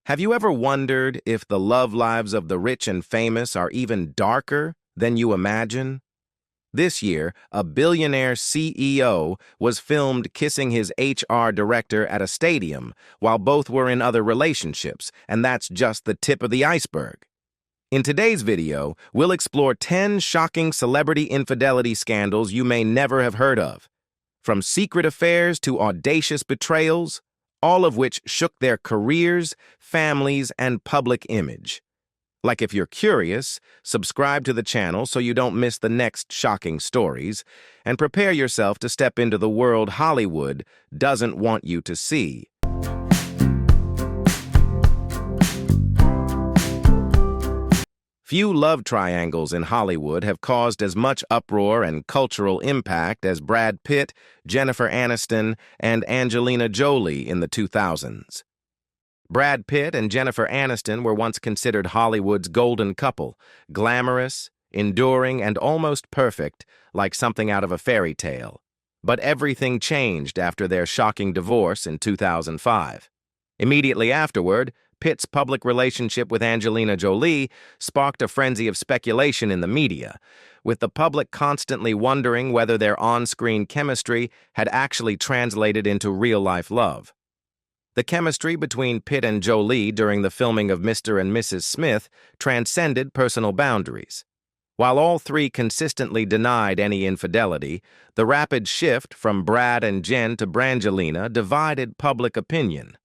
Have you ever wondered if the love lives of the rich and famous are even darker than you imagine? This year, a billionaire CEO was filmed kissing his HR director at a stadium while both were in other relationships, and that's just the tip of the iceberg. In today's video, we'll explore 10 shocking celebrity infidelity scandals you may never have heard of. From secret affairs to audacious betrayals, all of which shook their careers, families, and public image. Like, if you're curious, subscribe to the channel so you don't miss the next shocking stories, and prepare yourself to step into the world Hollywood doesn't want you to see. Few love triangles in Hollywood have caused as much uproar and cultural impact as Brad Pitt, Jennifer Aniston, and Angelina Jolie in the 2000s. Brad Pitt and Jennifer Aniston were once considered Hollywood's golden couple, glamorous, enduring, and almost perfect, like something out of a fairy tale. But everything changed after their shocking divorce in 2005. Immediately afterward, Pitt's public relationship with Angelina Jolie sparked a frenzy of speculation in the media, with the public constantly wondering whether their on-screen chemistry had actually translated into real-life love. The chemistry between Pitt and Jolie during the filming of Mr. and Mrs. Smith transcended personal boundaries. While all three consistently denied any infidelity, the rapid shift from Brad and Jen to Brangelina divided public opinion.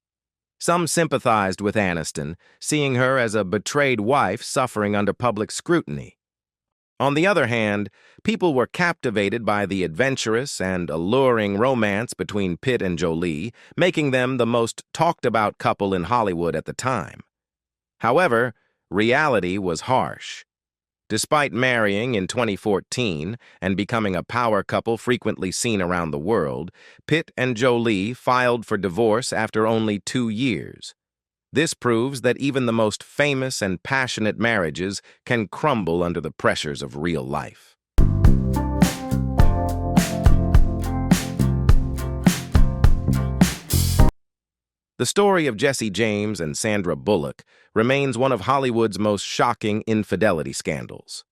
Some sympathized with Aniston, seeing her as a betrayed wife suffering under public scrutiny. On the other hand, people were captivated by the adventurous and alluring romance between Pitt and Jolie, making them the most talked-about couple in Hollywood at the time. However, reality was harsh. Despite marrying in 2014 and becoming a power couple frequently seen around the world, Pitt and Jolie filed for divorce after only 2 years. This proves that even the most famous and passionate marriages can crumble under the pressures of real life. The story of Jesse James and Sandra Bullock remains one of Hollywood's most shocking infidelity scandals.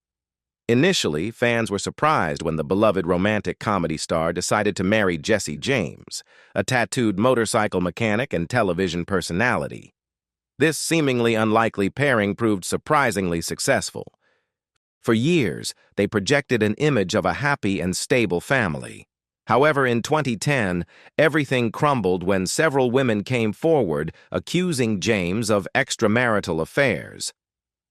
Initially, fans were surprised when the beloved romantic comedy star decided to marry Jesse James, a tattooed motorcycle mechanic and television personality. This seemingly unlikely pairing proved surprisingly successful. For years, they projected an image of a happy and stable family. However, in 2010, everything crumbled when several women came forward accusing James of extramarital affairs.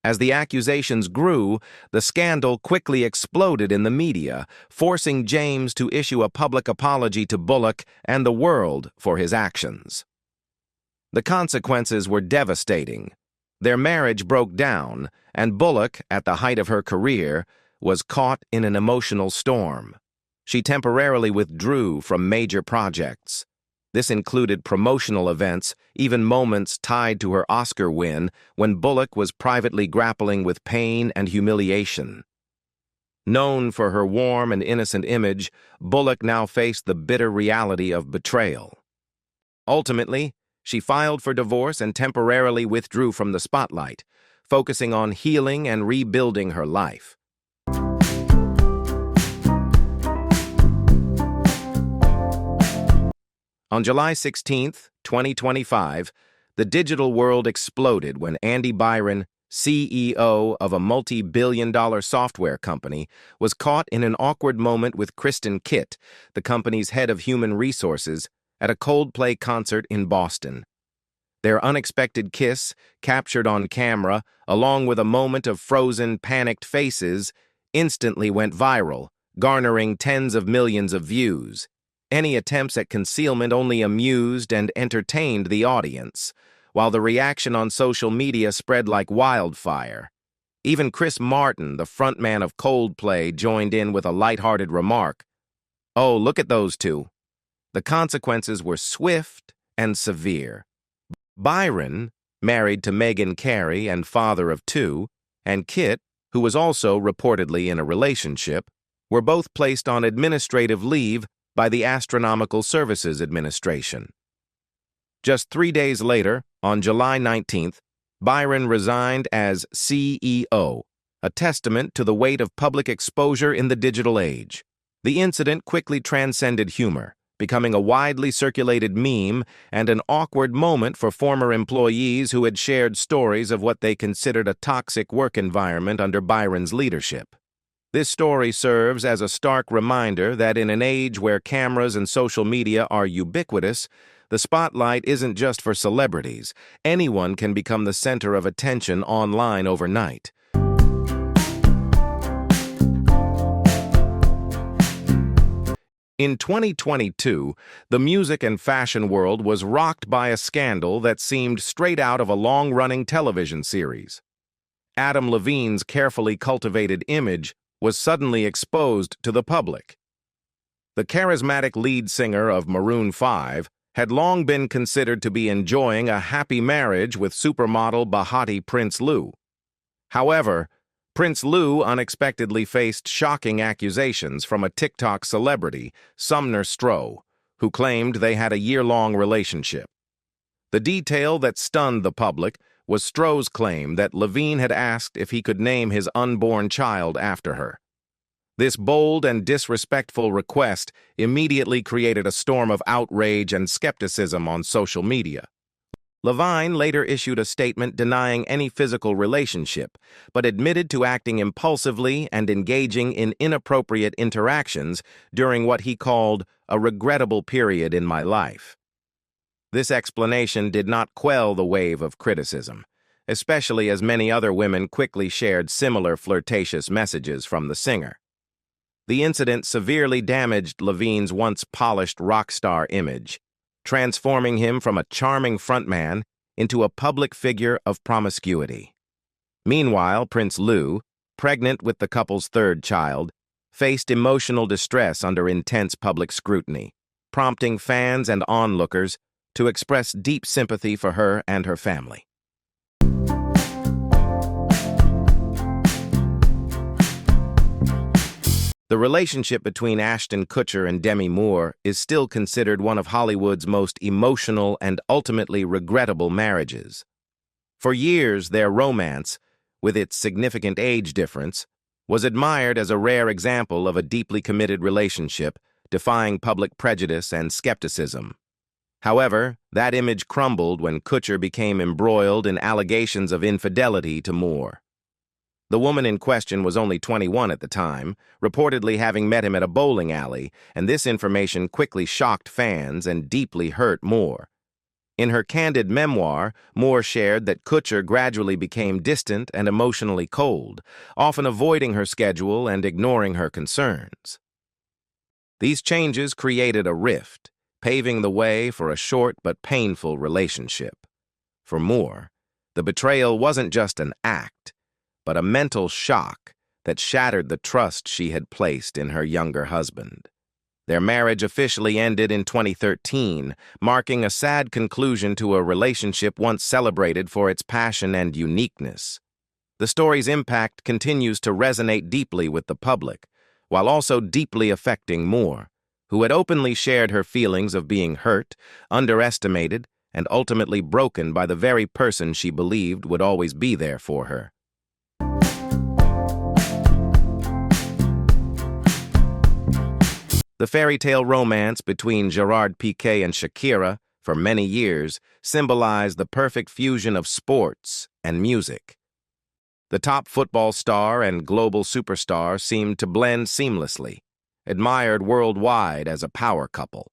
As the accusations grew, the scandal quickly exploded in the media, forcing James to issue a public apology to Bullock and the world for his actions. The consequences were devastating. Their marriage broke down, and Bullock, at the height of her career, was caught in an emotional storm. She temporarily withdrew from major projects. This included promotional events, even moments tied to her Oscar win, when Bullock was privately grappling with pain and humiliation. Known for her warm and innocent image, Bullock now faced the bitter reality of betrayal. Ultimately, she filed for divorce and temporarily withdrew from the spotlight, focusing on healing and rebuilding her life. On July 16, 2025, the digital world exploded when Byron, CEO of a multi-billion-dollar software company, was caught in an awkward moment with Tristan, the company's head of human resources, at a Coldplay concert in Boston. Their unexpected kiss, captured on camera, along with a moment of frozen, panicked faces, instantly went viral, garnering tens of millions of views. Any attempts at concealment only amused and entertained the audience, while the reaction on social media spread like wildfire. Even Chris Martin, the frontman of Coldplay, joined in with a lighthearted remark. "Oh, look at those two." The consequences were swift and severe. Byron, married to Meghan Carey and father of 2, and Kit, who was also reportedly in a relationship, were both placed on administrative leave by the Astronomical Services Administration. Just 3 days later, On July 19th, Byron resigned as CEO, a testament to the weight of public exposure in the digital age. The incident quickly transcended humor, becoming a widely circulated meme and an awkward moment for former employees who had shared stories of what they considered a toxic work environment under Byron's leadership. This story serves as a stark reminder that in an age where cameras and social media are ubiquitous, the spotlight isn't just for celebrities. Anyone can become the center of attention online overnight. In 2022, the music and fashion world was rocked by a scandal that seemed straight out of a long-running television series. Adam Levine's carefully cultivated image was suddenly exposed to the public. The charismatic lead singer of Maroon 5 had long been considered to be enjoying a happy marriage with supermodel Bahati Prince Lou. However, Prince Lou unexpectedly faced shocking accusations from a TikTok celebrity, Sumner Stroh, who claimed they had a year-long relationship. The detail that stunned the public was Stroh's claim that Levine had asked if he could name his unborn child after her. This bold and disrespectful request immediately created a storm of outrage and skepticism on social media. Levine later issued a statement denying any physical relationship, but admitted to acting impulsively and engaging in inappropriate interactions during what he called a regrettable period in my life. This explanation did not quell the wave of criticism, especially as many other women quickly shared similar flirtatious messages from the singer. The incident severely damaged Levine's once polished rock star image, transforming him from a charming frontman into a public figure of promiscuity. Meanwhile, Prince Lou, pregnant with the couple's third child, faced emotional distress under intense public scrutiny, prompting fans and onlookers to express deep sympathy for her and her family. The relationship between Ashton Kutcher and Demi is still considered one of Hollywood's most emotional and ultimately regrettable marriages. For years, their romance, with its significant age difference, was admired as a rare example of a deeply committed relationship, defying public prejudice and skepticism. However, that image crumbled when Kutcher became embroiled in allegations of infidelity to Moore. The woman in question was only 21 at the time, reportedly having met him at a bowling alley, and this information quickly shocked fans and deeply hurt Moore. In her candid memoir, Moore shared that Kutcher gradually became distant and emotionally cold, often avoiding her schedule and ignoring her concerns. These changes created a rift, paving the way for a short but painful relationship. For Moore, the betrayal wasn't just an act, but a mental shock that shattered the trust she had placed in her younger husband. Their marriage officially ended in 2013, marking a sad conclusion to a relationship once celebrated for its passion and uniqueness. The story's impact continues to resonate deeply with the public, while also deeply affecting Moore, who had openly shared her feelings of being hurt, underestimated, and ultimately broken by the very person she believed would always be there for her. The fairy tale romance between Gerard, Pique, and Shakira, for many years, symbolized the perfect fusion of sports and music. The top football star and global superstar seemed to blend seamlessly, admired worldwide as a power couple.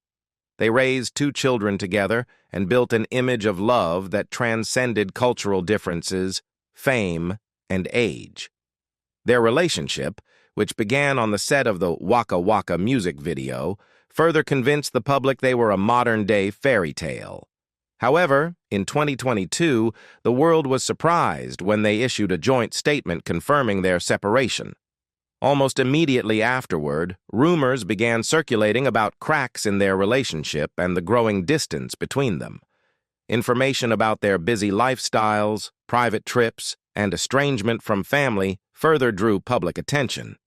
They raised 2 children together and built an image of love that transcended cultural differences, fame, and age. Their relationship, which began on the set of the Waka Waka music video, further convinced the public they were a modern-day fairy tale. However, in 2022, the world was surprised when they issued a joint statement confirming their separation. Almost immediately afterward, rumors began circulating about cracks in their relationship and the growing distance between them. Information about their busy lifestyles, private trips, and estrangement from family further drew public attention.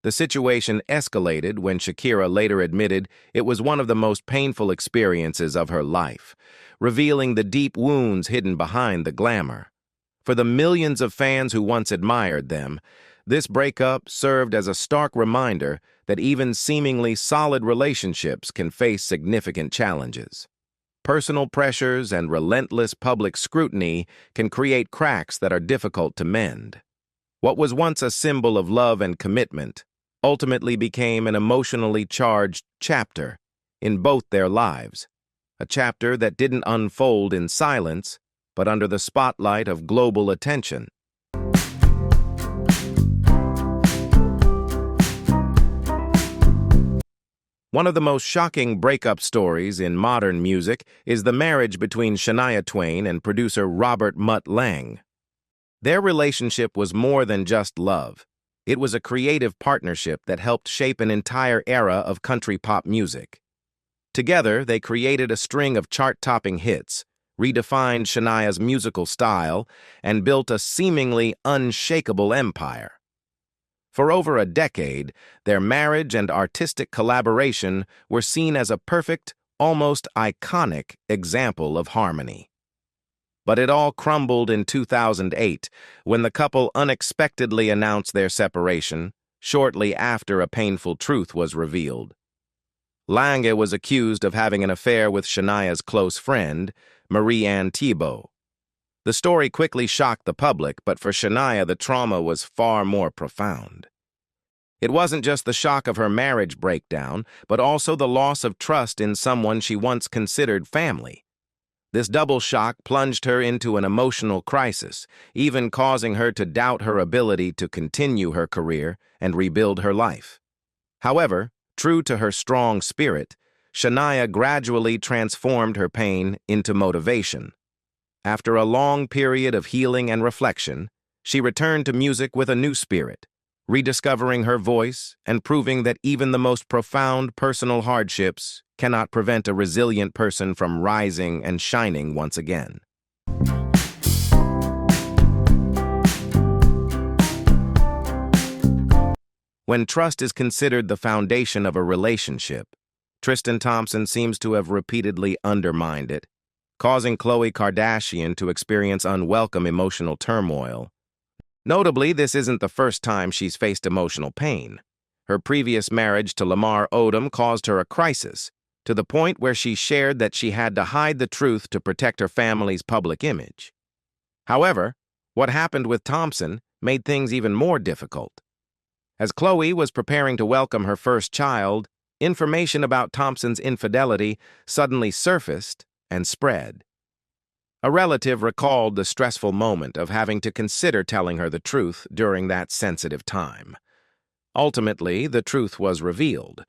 The situation escalated when Shakira later admitted it was one of the most painful experiences of her life, revealing the deep wounds hidden behind the glamour. For the millions of fans who once admired them, this breakup served as a stark reminder that even seemingly solid relationships can face significant challenges. Personal pressures and relentless public scrutiny can create cracks that are difficult to mend. What was once a symbol of love and commitment ultimately became an emotionally charged chapter in both their lives, a chapter that didn't unfold in silence, but under the spotlight of global attention. One of the most shocking breakup stories in modern music is the marriage between Shania Twain and producer Robert "Mutt" Lange. Their relationship was more than just love. It was a creative partnership that helped shape an entire era of country pop music. Together, they created a string of chart-topping hits, redefined Shania's musical style, and built a seemingly unshakable empire. For over a decade, their marriage and artistic collaboration were seen as a perfect, almost iconic example of harmony. But it all crumbled in 2008 when the couple unexpectedly announced their separation, shortly after a painful truth was revealed. Lange was accused of having an affair with Shania's close friend, Marie-Anne Thibault. The story quickly shocked the public, but for Shania the trauma was far more profound. It wasn't just the shock of her marriage breakdown, but also the loss of trust in someone she once considered family. This double shock plunged her into an emotional crisis, even causing her to doubt her ability to continue her career and rebuild her life. However, true to her strong spirit, Shania gradually transformed her pain into motivation. After a long period of healing and reflection, she returned to music with a new spirit, rediscovering her voice and proving that even the most profound personal hardships cannot prevent a resilient person from rising and shining once again. When trust is considered the foundation of a relationship, Tristan Thompson seems to have repeatedly undermined it, causing Khloe Kardashian to experience unwelcome emotional turmoil. Notably, this isn't the first time she's faced emotional pain. Her previous marriage to Lamar Odom caused her a crisis, to the point where she shared that she had to hide the truth to protect her family's public image. However, what happened with Thompson made things even more difficult. As Khloe was preparing to welcome her first child, information about Thompson's infidelity suddenly surfaced and spread. A relative recalled the stressful moment of having to consider telling her the truth during that sensitive time. Ultimately, the truth was revealed,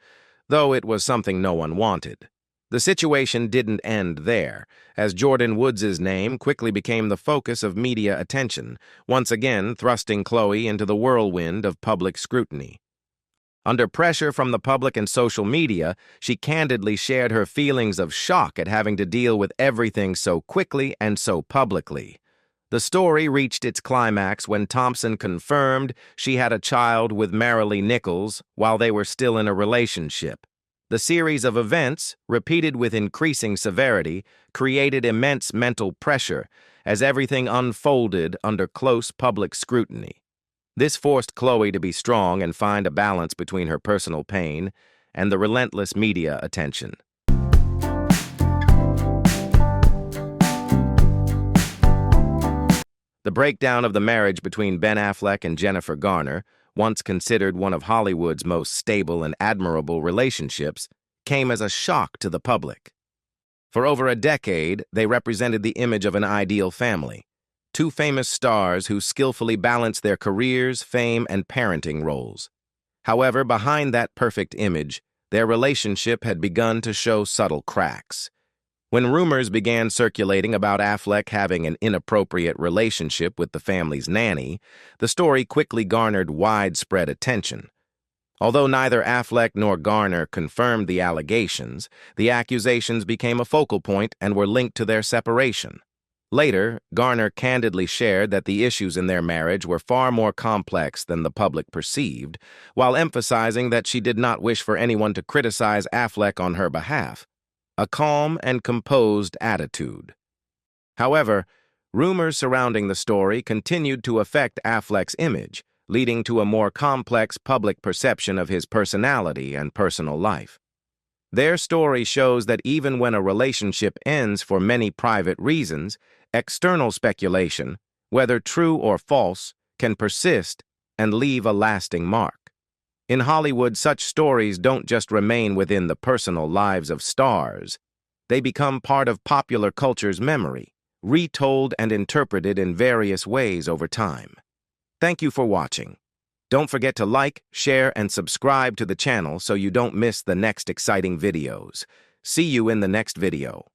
though it was something no one wanted. The situation didn't end there, as Jordyn Woods' name quickly became the focus of media attention, once again thrusting Khloe into the whirlwind of public scrutiny. Under pressure from the public and social media, she candidly shared her feelings of shock at having to deal with everything so quickly and so publicly. The story reached its climax when Thompson confirmed she had a child with Marilee Nichols while they were still in a relationship. The series of events, repeated with increasing severity, created immense mental pressure as everything unfolded under close public scrutiny. This forced Khloe to be strong and find a balance between her personal pain and the relentless media attention. The breakdown of the marriage between Ben Affleck and Jennifer Garner, once considered one of Hollywood's most stable and admirable relationships, came as a shock to the public. For over a decade, they represented the image of an ideal family. Two famous stars who skillfully balanced their careers, fame, and parenting roles. However, behind that perfect image, their relationship had begun to show subtle cracks. When rumors began circulating about Affleck having an inappropriate relationship with the family's nanny, the story quickly garnered widespread attention. Although neither Affleck nor Garner confirmed the allegations, the accusations became a focal point and were linked to their separation. Later, Garner candidly shared that the issues in their marriage were far more complex than the public perceived, while emphasizing that she did not wish for anyone to criticize Affleck on her behalf. A calm and composed attitude. However, rumors surrounding the story continued to affect Affleck's image, leading to a more complex public perception of his personality and personal life. Their story shows that even when a relationship ends for many private reasons, external speculation, whether true or false, can persist and leave a lasting mark. In Hollywood, such stories don't just remain within the personal lives of stars. They become part of popular culture's memory, retold and interpreted in various ways over time. Thank you for watching. Don't forget to like, share, and subscribe to the channel so you don't miss the next exciting videos. See you in the next video.